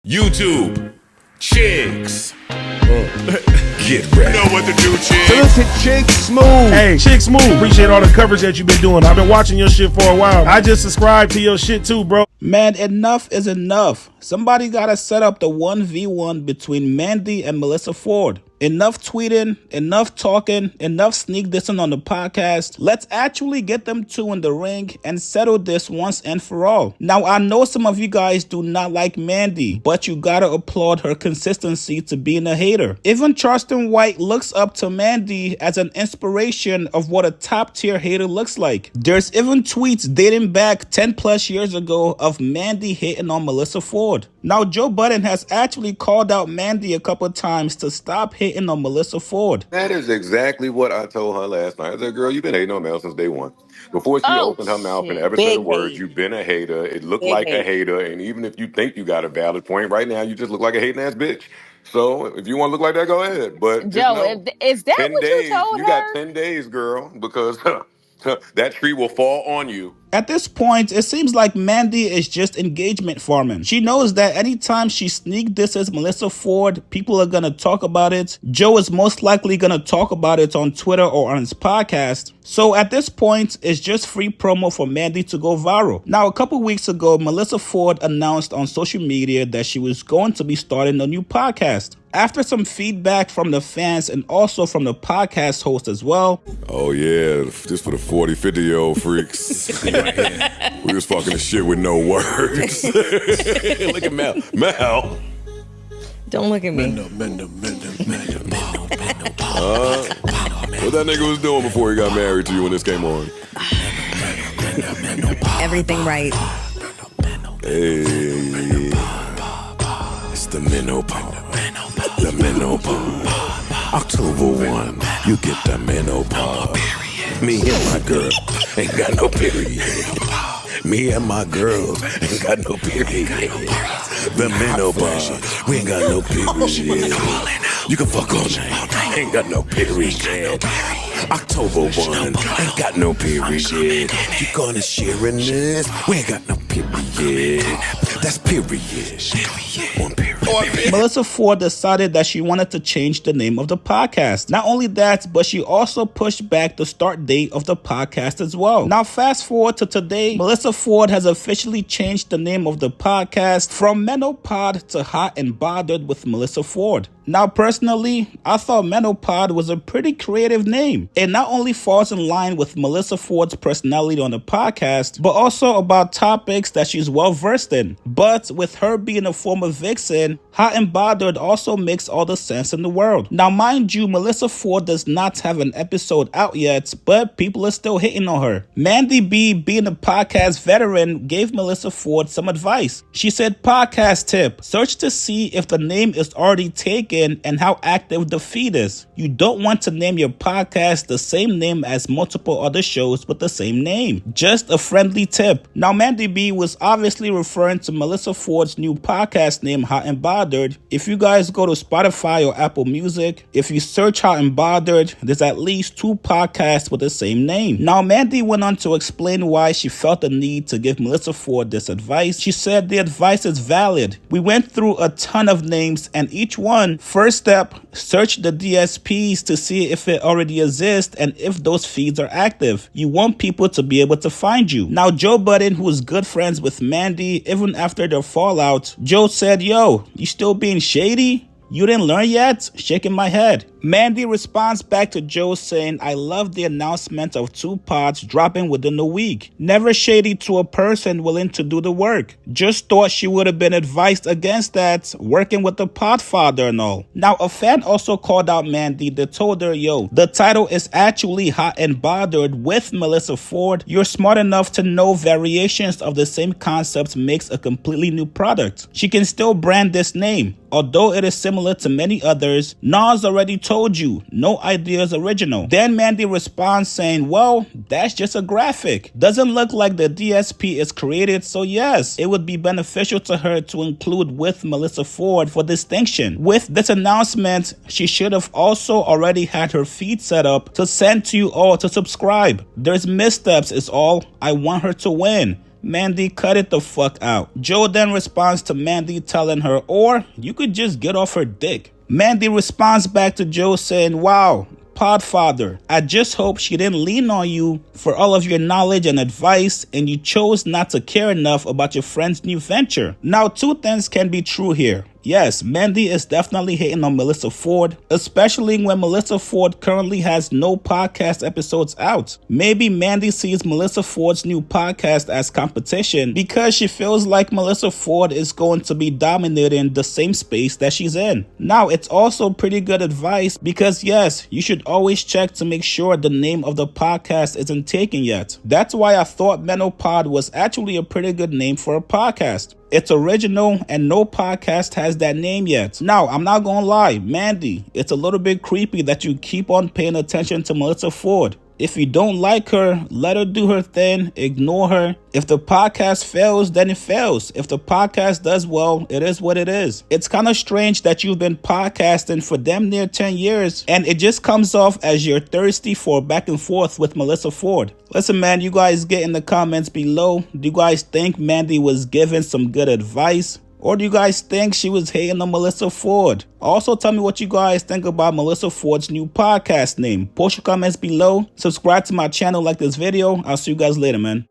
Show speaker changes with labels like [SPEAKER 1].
[SPEAKER 1] YouTube, chicks. Get ready. You know what to do, chicks.
[SPEAKER 2] Look at Chick Smooth.
[SPEAKER 3] Hey, Chick Smooth. Appreciate all the coverage that you've been doing. I've been watching your shit for a while. I just subscribed to your shit too, bro.
[SPEAKER 2] Man, enough is enough. Somebody gotta set up the 1v1 between Mandy and Melyssa Ford. Enough tweeting, enough talking, enough sneak dissing on the podcast. Let's actually get them two in the ring and settle this once and for all. Now, I know some of you guys do not like Mandy, but you gotta applaud her consistency to being a hater. Even Charleston White looks up to Mandy as an inspiration of what a top-tier hater looks like. There's even tweets dating back 10 plus years ago of Mandy hating on Melyssa Ford. Now, Joe Budden has actually called out Mandy a couple times to stop hating on Melyssa Ford.
[SPEAKER 4] That is exactly what I told her last night. I said, girl, you've been hating on Mel since day one. Before she opened her mouth and ever said a word, you've been a hater. It looked like a hater. And even if you think you got a valid point, right now you just look like a hating ass bitch. So if you want to look like that, go ahead. But
[SPEAKER 5] Joe, is that
[SPEAKER 4] 10
[SPEAKER 5] what
[SPEAKER 4] days,
[SPEAKER 5] you told
[SPEAKER 4] you
[SPEAKER 5] her?
[SPEAKER 4] got 10 days, girl, because that tree will fall on you.
[SPEAKER 2] At this point, it seems like Mandy is just engagement farming. She knows that anytime she sneak disses Melyssa Ford, people are gonna talk about it. Joe is most likely gonna talk about it on Twitter or on his podcast. So at this point, it's just free promo for Mandy to go viral. Now, a couple weeks ago, Melyssa Ford announced on social media that she was going to be starting a new podcast. After some feedback from the fans and also from the podcast host as well.
[SPEAKER 6] Oh yeah, just for the 40, 50-year-old freaks. We was fucking the shit with no words. Look at Mel. Mel.
[SPEAKER 5] Don't look at me.
[SPEAKER 6] What that nigga was doing before he got married to you when this came on?
[SPEAKER 5] Everything right.
[SPEAKER 6] Hey. It's the menopause. The menopause. October 1, you get the menopause. Me and my girl ain't got no period. Me and my girls ain't got no period. The menopause, we ain't got no period. You can fuck all night, ain't got no period. October 1, ain't got no period. You gonna share in this? We ain't got no period. That's period. One period.
[SPEAKER 2] Melyssa Ford decided that she wanted to change the name of the podcast. Not only that, but she also pushed back the start date of the podcast as well. Now, fast forward to today, Melyssa Ford has officially changed the name of the podcast from Menopod to Hot and Bothered with Melyssa Ford. Now, personally, I thought Menopod was a pretty creative name. It not only falls in line with Melyssa Ford's personality on the podcast, but also about topics that she's well versed in. But with her being a former vixen, Hot and Bothered also makes all the sense in the world. Now, mind you, Melyssa Ford does not have an episode out yet, but people are still hitting on her. Mandy B, being a podcast veteran, gave Melyssa Ford some advice. She said, podcast tip, search to see if the name is already taken and how active the feed is. You don't want to name your podcast the same name as multiple other shows with the same name. Just a friendly tip. Now, Mandy B was obviously referring to Melyssa Ford's new podcast name, Hot and Bothered. If you guys go to Spotify or Apple Music, if you search Hot and Bothered, there's at least 2 podcasts with the same name. Now, Mandy went on to explain why she felt the need to give Melyssa Ford this advice. She said the advice is valid. We went through a ton of names and each one, first step, search the DSPs to see if it already exists and if those feeds are active. You want people to be able to find you. Now, Joe Budden, who is good friends with Mandy, even after their fallout, Joe said, yo, you still being shady? You didn't learn yet? Shaking my head. Mandy responds back to Joe saying, I love the announcement of 2 pods dropping within a week. Never shady to a person willing to do the work. Just thought she would have been advised against that, working with the podfather and all. Now, a fan also called out Mandy. They told her, yo, the title is actually Hot and Bothered with Melyssa Ford. You're smart enough to know variations of the same concept makes a completely new product. She can still brand this name. Although it is similar to many others, Nas already told you, no idea is original. Then Mandy responds saying, well, that's just a graphic. Doesn't look like the DSP is created, so yes, it would be beneficial to her to include with Melyssa Ford for distinction. With this announcement, she should have also already had her feed set up to send to you all to subscribe. There's missteps is all. I want her to win. Mandy, cut it the fuck out. Joe then responds to Mandy telling her, or you could just get off her dick. Mandy responds back to Joe saying, wow, Podfather, I just hope she didn't lean on you for all of your knowledge and advice and you chose not to care enough about your friend's new venture. Now, two things can be true here. Yes, Mandy is definitely hating on Melyssa Ford, especially when Melyssa Ford currently has no podcast episodes out. Maybe Mandy sees Melyssa Ford's new podcast as competition because she feels like Melyssa Ford is going to be dominating the same space that she's in. Now, it's also pretty good advice because yes, you should always check to make sure the name of the podcast isn't taken yet. That's why I thought Menopod was actually a pretty good name for a podcast. It's original and no podcast has that name yet. Now, I'm not gonna lie, Mandy, it's a little bit creepy that you keep on paying attention to Melyssa Ford. If you don't like her, let her do her thing, ignore her. If the podcast fails, then it fails. If the podcast does well, it is what it is. It's kind of strange that you've been podcasting for damn near 10 years and it just comes off as you're thirsty for back and forth with Melyssa Ford. Listen, man, you guys get in the comments below. Do you guys think Mandy was giving some good advice? Or do you guys think she was hating on Melyssa Ford? Also, tell me what you guys think about Melyssa Ford's new podcast name. Post your comments below. Subscribe to my channel, like this video. I'll see you guys later, man.